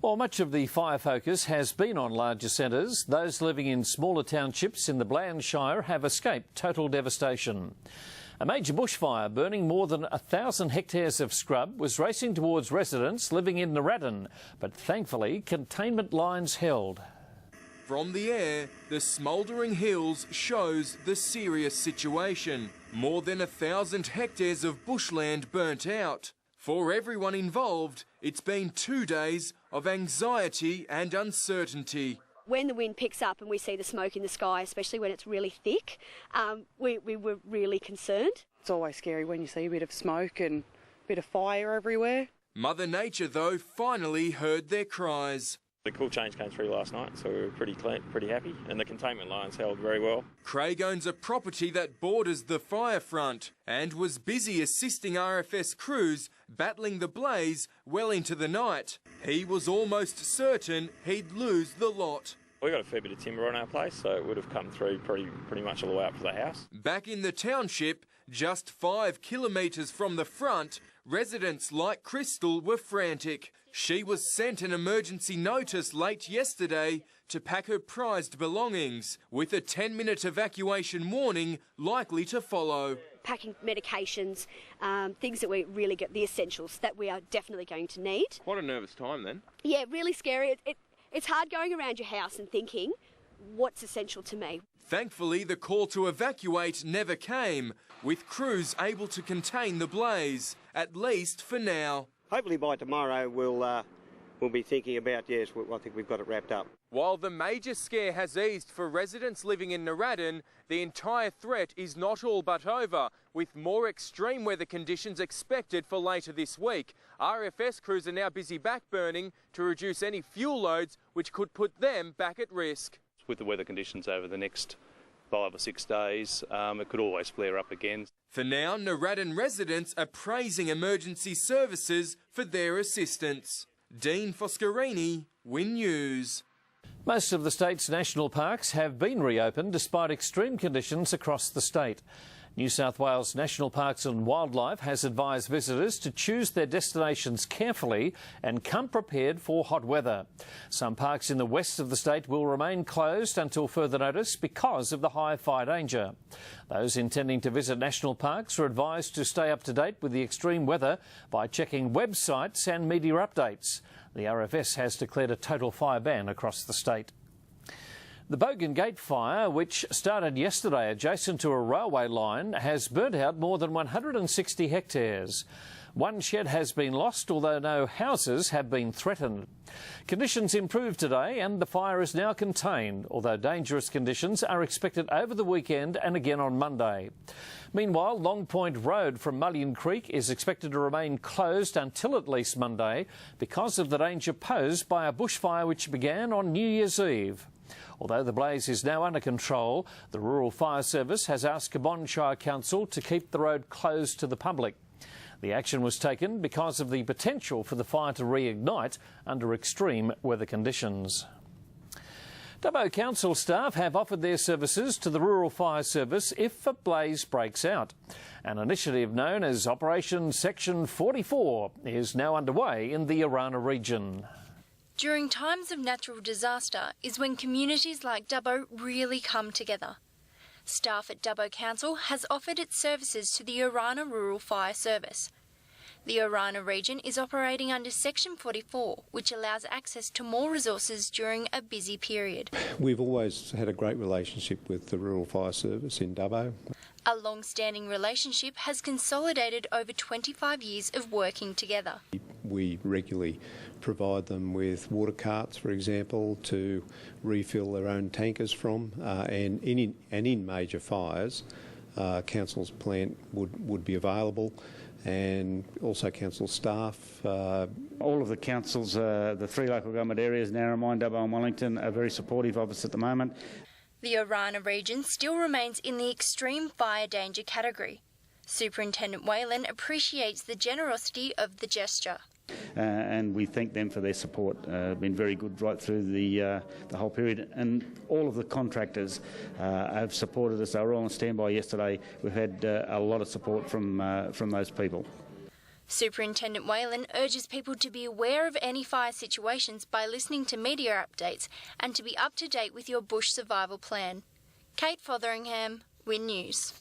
Well, much of the fire focus has been on larger centres. Those living in smaller townships in the Bland Shire have escaped total devastation. A major bushfire burning more than 1,000 hectares of scrub was racing towards residents living in Narradin, but thankfully containment lines held. From the air, the smouldering hills shows the serious situation. More than 1,000 hectares of bushland burnt out. For everyone involved, it's been 2 days of anxiety and uncertainty. When the wind picks up and we see the smoke in the sky, especially when it's really thick, we were really concerned. It's always scary when you see a bit of smoke and a bit of fire everywhere. Mother Nature, though, finally heard their cries. The cool change came through last night, so we were pretty happy, and the containment lines held very well. Craig owns a property that borders the fire front and was busy assisting RFS crews battling the blaze well into the night. He was almost certain he'd lose the lot. We got a fair bit of timber on our place, so it would have come through pretty much all the way up to the house. Back in the township, just 5 kilometres from the front, residents like Crystal were frantic. She was sent an emergency notice late yesterday to pack her prized belongings, with a 10-minute evacuation warning likely to follow. Packing medications, things that we really get, the essentials that we are definitely going to need. Quite a nervous time then. Yeah, really scary. It's hard going around your house and thinking, what's essential to me? Thankfully, the call to evacuate never came, with crews able to contain the blaze, at least for now. Hopefully by tomorrow we'll be thinking about, yes, I think we've got it wrapped up. While the major scare has eased for residents living in Narradin, the entire threat is not all but over, with more extreme weather conditions expected for later this week. RFS crews are now busy backburning to reduce any fuel loads which could put them back at risk. With the weather conditions over the next 5 or 6 days, it could always flare up again. For now, Narradin residents are praising emergency services for their assistance. Dean Foscarini, Win News. Most of the state's national parks have been reopened despite extreme conditions across the state. New South Wales National Parks and Wildlife has advised visitors to choose their destinations carefully and come prepared for hot weather. Some parks in the west of the state will remain closed until further notice because of the high fire danger. Those intending to visit national parks are advised to stay up to date with the extreme weather by checking websites and media updates. The RFS has declared a total fire ban across the state. The Bogan Gate fire, which started yesterday adjacent to a railway line, has burnt out more than 160 hectares. One shed has been lost, although no houses have been threatened. Conditions improved today and the fire is now contained, although dangerous conditions are expected over the weekend and again on Monday. Meanwhile, Long Point Road from Mullion Creek is expected to remain closed until at least Monday because of the danger posed by a bushfire which began on New Year's Eve. Although the blaze is now under control, the Rural Fire Service has asked Cabonne Shire Council to keep the road closed to the public. The action was taken because of the potential for the fire to reignite under extreme weather conditions. Dubbo Council staff have offered their services to the Rural Fire Service if a blaze breaks out. An initiative known as Operation Section 44 is now underway in the Orana region. During times of natural disaster is when communities like Dubbo really come together. Staff at Dubbo Council has offered its services to the Orana Rural Fire Service. The Orana region is operating under Section 44, which allows access to more resources during a busy period. We've always had a great relationship with the Rural Fire Service in Dubbo. A long-standing relationship has consolidated over 25 years of working together. We regularly provide them with water carts, for example, to refill their own tankers from, and in major fires, council's plant would be available, and also council staff. All of the councils, the 3 local government areas, Narromine, Dubbo and Wellington, are very supportive of us at the moment. The Orana region still remains in the extreme fire danger category. Superintendent Whalen appreciates the generosity of the gesture. And we thank them for their support. Been very good right through the whole period, and all of the contractors have supported us. They were all on standby yesterday. We've had a lot of support from those people. Superintendent Whalen urges people to be aware of any fire situations by listening to media updates and to be up to date with your bush survival plan. Kate Fotheringham, WIN News.